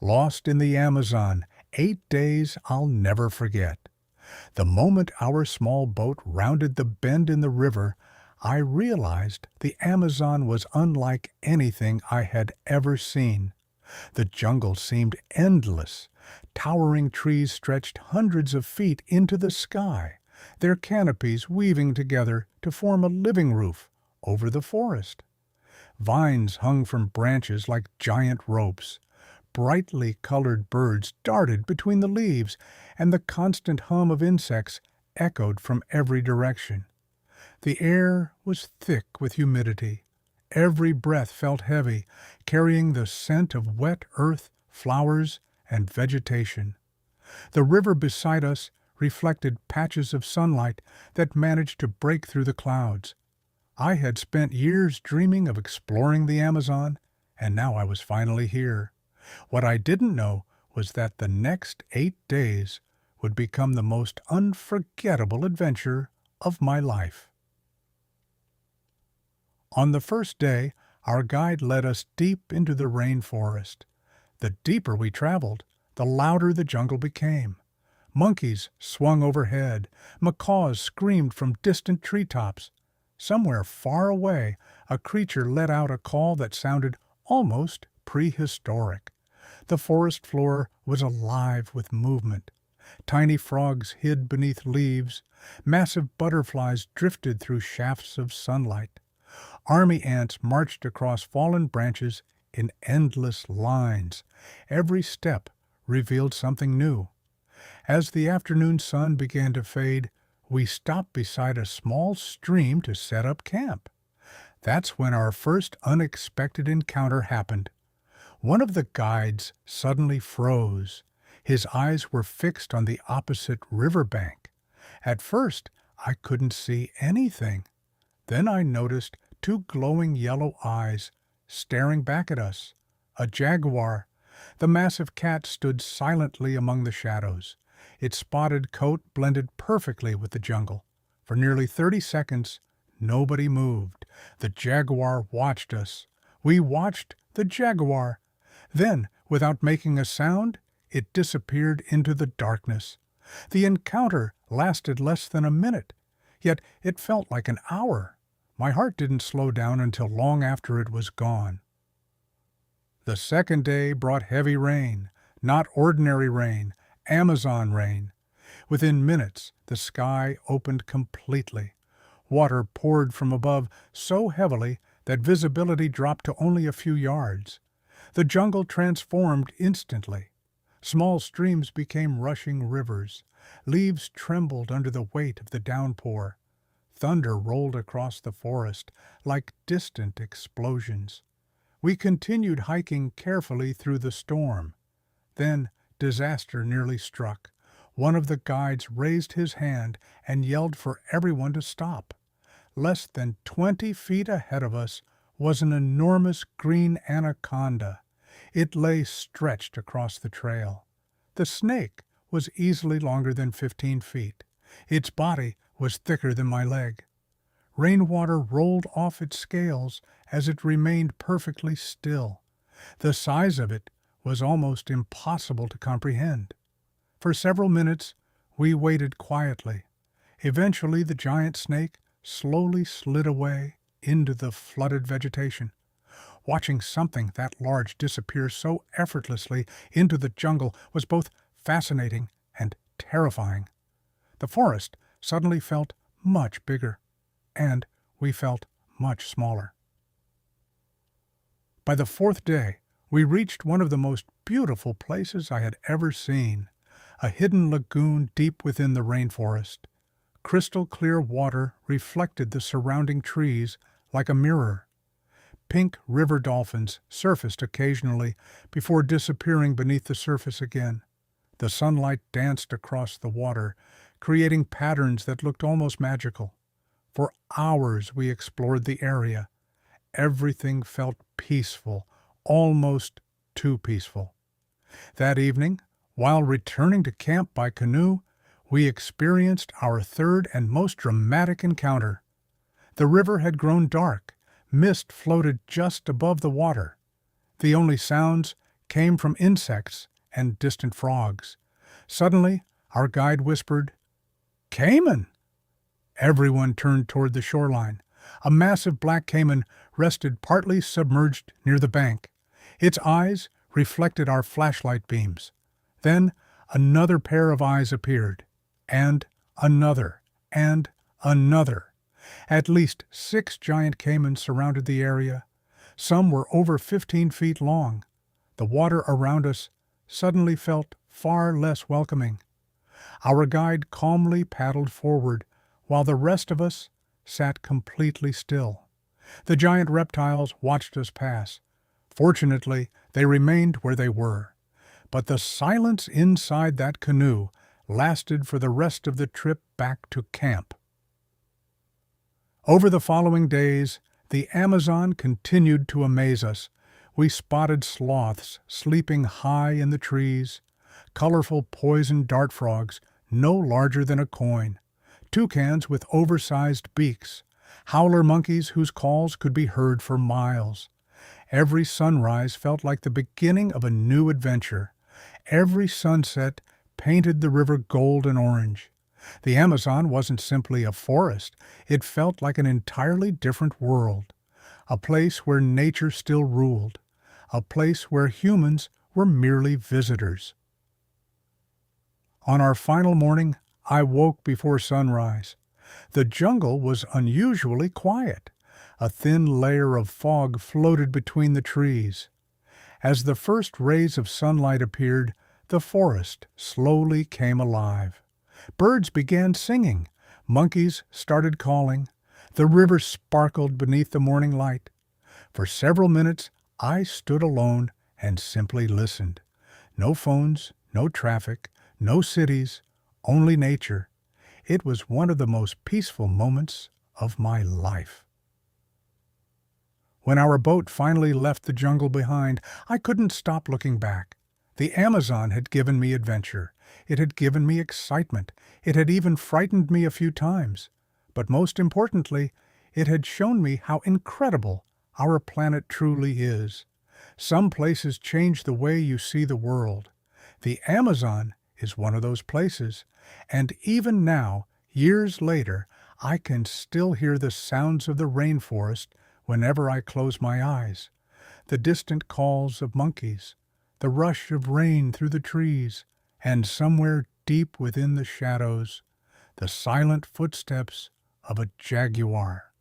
Lost in the Amazon, 8 days I'll never forget. The moment our small boat rounded the bend in the river, I realized the Amazon was unlike anything I had ever seen. The jungle seemed endless. Towering trees stretched hundreds of feet into the sky, their canopies weaving together to form a living roof over the forest. Vines hung from branches like giant ropes. Brightly colored birds darted between the leaves, and the constant hum of insects echoed from every direction. The air was thick with humidity. Every breath felt heavy, carrying the scent of wet earth, flowers, and vegetation. The river beside us reflected patches of sunlight that managed to break through the clouds. I had spent years dreaming of exploring the Amazon, and now I was finally here. What I didn't know was that the next 8 days would become the most unforgettable adventure of my life. On the first day, our guide led us deep into the rainforest. The deeper we traveled, the louder the jungle became. Monkeys swung overhead, macaws screamed from distant treetops. Somewhere far away, a creature let out a call that sounded almost prehistoric. The forest floor was alive with movement. Tiny frogs hid beneath leaves. Massive butterflies drifted through shafts of sunlight. Army ants marched across fallen branches in endless lines. Every step revealed something new. As the afternoon sun began to fade, we stopped beside a small stream to set up camp. That's when our first unexpected encounter happened. One of the guides suddenly froze. His eyes were fixed on the opposite riverbank. At first, I couldn't see anything. Then I noticed two glowing yellow eyes staring back at us. A jaguar. The massive cat stood silently among the shadows. Its spotted coat blended perfectly with the jungle. For nearly 30 seconds, nobody moved. The jaguar watched us. We watched the jaguar. Then, without making a sound, it disappeared into the darkness. The encounter lasted less than a minute, yet it felt like an hour. My heart didn't slow down until long after it was gone. The second day brought heavy rain, not ordinary rain, Amazon rain. Within minutes, the sky opened completely. Water poured from above so heavily that visibility dropped to only a few yards. The jungle transformed instantly. Small streams became rushing rivers. Leaves trembled under the weight of the downpour. Thunder rolled across the forest like distant explosions. We continued hiking carefully through the storm. Then disaster nearly struck. One of the guides raised his hand and yelled for everyone to stop. Less than 20 feet ahead of us was an enormous green anaconda. It lay stretched across the trail. The snake was easily longer than 15 feet. Its body was thicker than my leg. Rainwater rolled off its scales as it remained perfectly still. The size of it was almost impossible to comprehend. For several minutes, we waited quietly. Eventually, the giant snake slowly slid away into the flooded vegetation. Watching something that large disappear so effortlessly into the jungle was both fascinating and terrifying. The forest suddenly felt much bigger, and we felt much smaller. By the fourth day, we reached one of the most beautiful places I had ever seen, a hidden lagoon deep within the rainforest. Crystal clear water reflected the surrounding trees like a mirror. Pink river dolphins surfaced occasionally before disappearing beneath the surface again. The sunlight danced across the water, creating patterns that looked almost magical. For hours we explored the area. Everything felt peaceful, almost too peaceful. That evening, while returning to camp by canoe, we experienced our third and most dramatic encounter. The river had grown dark. Mist floated just above the water. The only sounds came from insects and distant frogs. Suddenly, our guide whispered, "Caiman!" Everyone turned toward the shoreline. A massive black caiman rested partly submerged near the bank. Its eyes reflected our flashlight beams. Then another pair of eyes appeared, and another, and another. At least 6 giant caimans surrounded the area. Some were over 15 feet long. The water around us suddenly felt far less welcoming. Our guide calmly paddled forward, while the rest of us sat completely still. The giant reptiles watched us pass. Fortunately, they remained where they were. But the silence inside that canoe lasted for the rest of the trip back to camp. Over the following days, the Amazon continued to amaze us. We spotted sloths sleeping high in the trees, colorful poison dart frogs no larger than a coin, toucans with oversized beaks, howler monkeys whose calls could be heard for miles. Every sunrise felt like the beginning of a new adventure. Every sunset painted the river gold and orange. The Amazon wasn't simply a forest, it felt like an entirely different world, a place where nature still ruled, a place where humans were merely visitors. On our final morning, I woke before sunrise. The jungle was unusually quiet. A thin layer of fog floated between the trees. As the first rays of sunlight appeared, the forest slowly came alive. Birds began singing, monkeys started calling, the river sparkled beneath the morning light. For several minutes, I stood alone and simply listened. No phones, no traffic, no cities, only nature. It was one of the most peaceful moments of my life. When our boat finally left the jungle behind, I couldn't stop looking back. The Amazon had given me adventure. It had given me excitement. It had even frightened me a few times. But most importantly, it had shown me how incredible our planet truly is. Some places change the way you see the world. The Amazon is one of those places, and even now, years later, I can still hear the sounds of the rainforest whenever I close my eyes. The distant calls of monkeys, the rush of rain through the trees, and somewhere deep within the shadows, the silent footsteps of a jaguar.